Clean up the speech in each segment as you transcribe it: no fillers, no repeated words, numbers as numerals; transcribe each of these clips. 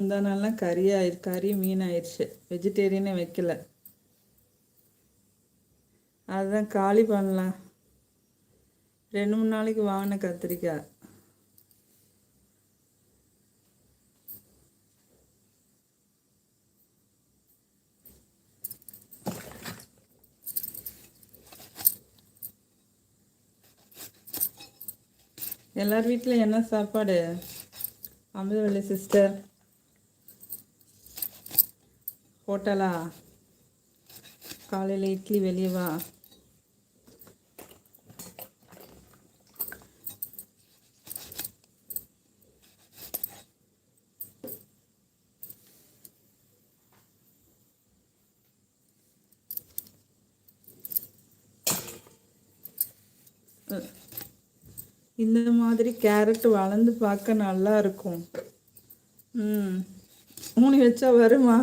இந்த நாள்லாம் கறி மீன் ஆயிடுச்சு. வெஜிடேரியனே வைக்கல. அதுதான் காலி பண்ணலாம். 2-3 நாளைக்கு வாங்கின கத்திரிக்காய். எல்லார் வீட்டில் என்ன சாப்பாடு? அமுதவள்ளி சிஸ்டர் ஹோட்டலா? காலையில் இட்லி வெளியே வா. இந்த மாதிரி கேரட் வளர்ந்து பார்க்க நல்லா இருக்கும். ஊனி வச்சா வருமா?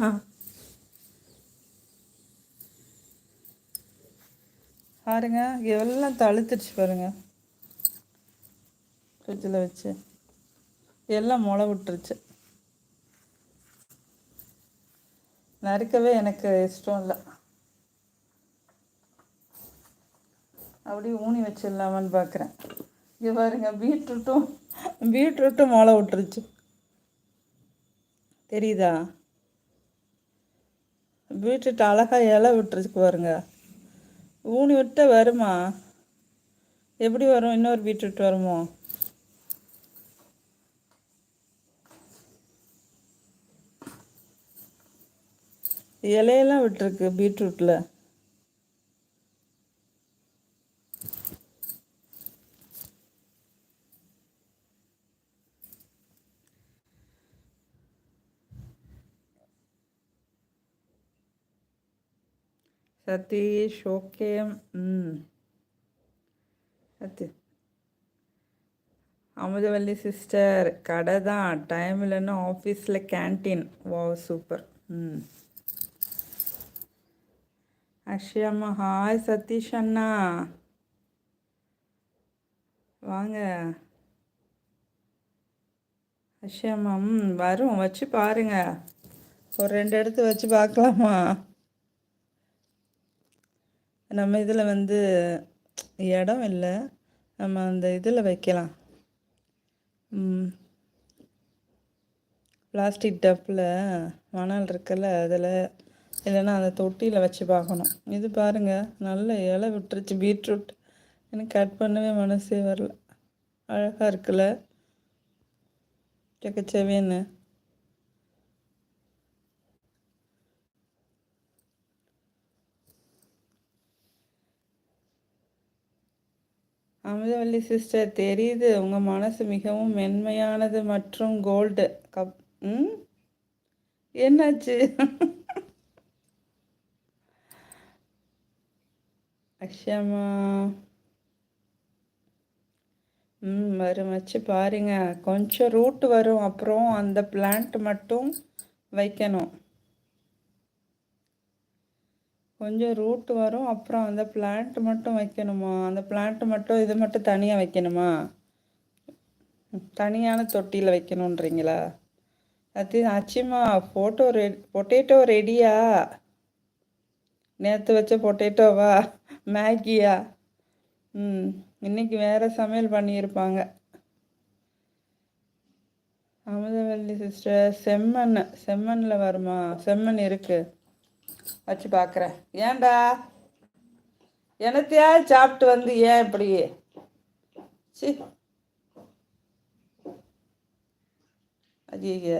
பாருங்க, எல்லாம் தழுத்துடுச்சு பாருங்க. ஃப்ரிட்ஜில் வச்சு எல்லாம் முளை விட்டுருச்சு. நறுக்கவே எனக்கு இஷ்டம் இல்லை. அப்படியே ஊனி வச்சிடலாமான்னு பார்க்குறேன். இங்கே பாருங்க, பீட்ரூட்டும் முளை விட்டுருச்சு. தெரியுதா? பீட்ரூட் அழகாக இலை விட்டுருச்சு பாருங்க. ஊனி விட்ட வருமா? எப்படி வரும்? இன்னொரு பீட்ரூட் வருமோ? இலையெல்லாம் விட்டுருக்கு பீட்ரூட்டில். சதீஷ் ஓகே. அமுதவல்லி சிஸ்டர் கடை தான், டைம் இல்லைன்னா ஆஃபீஸில் கேன்டீன். வா சூப்பர். அக்ஷயம்மா ஹாய். சதீஷ் அண்ணா வாங்க. அக்ஷயம்மா வரும், வச்சு பாருங்க. ஒரு 2 எடுத்து வச்சு பார்க்கலாமா? நம்ம இதில் இடம் இல்லை. நம்ம அந்த இதில் வைக்கலாம். பிளாஸ்டிக் டப்பில் மணல் இருக்குல்ல, அதில் இல்லைன்னா அந்த தொட்டியில் வச்சு பார்க்கணும். இது பாருங்கள், நல்ல இலை விட்டுருச்சு பீட்ரூட். எனக்கு கட் பண்ணவே மனசே வரல. அழகாக இருக்குல்ல, செக்கச்சேவேன்னு. அமுதவல்லி சிஸ்டர் தெரியுது, உங்கள் மனசு மிகவும் மென்மையானது மற்றும் கோல்டு கப். என்னாச்சு? அக்ஷயம்மா வரும், வச்சு பாருங்க. கொஞ்சம் ரூட் வரும், அப்புறம் அந்த பிளான்ட் மட்டும் வைக்கணும். கொஞ்சம் ரூட் வரும், அப்புறம் அந்த பிளான்ட் மட்டும் வைக்கணுமா? அந்த பிளான்ட் மட்டும், இது மட்டும் தனியாக வைக்கணுமா? தனியான தொட்டியில் வைக்கணுன்றீங்களா? அது ஆச்சுமா. பொட்டேட்டோ ரெடியா? நேற்று வச்ச பொட்டேட்டோவா? மேகியா? இன்னைக்கு வேறு சமையல் பண்ணியிருப்பாங்க. அமுதவல்லி சிஸ்டர் செம்மண்ணில் வருமா? செம்மண் இருக்குது, வச்சு பார்க்குறேன். ஏன்டா என்னத்தையா சாப்பிட்டு ஏன் இப்படி? சி ஐய,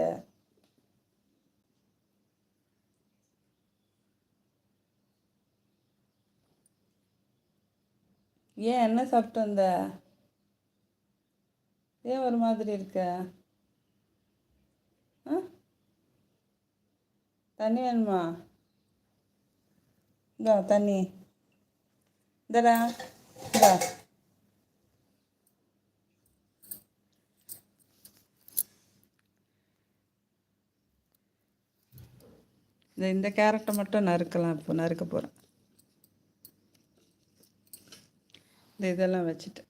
ஏன் என்ன சாப்பிட்டு வந்த? ஏன் ஒரு மாதிரி இருக்க? தண்ணி வேணுமா? இதா தண்ணி, இந்தடா இதா. இந்த கேரட்டை மட்டும் நறுக்கலாம். இப்போ நறுக்க போகிறேன். இதெல்லாம் வச்சுட்டு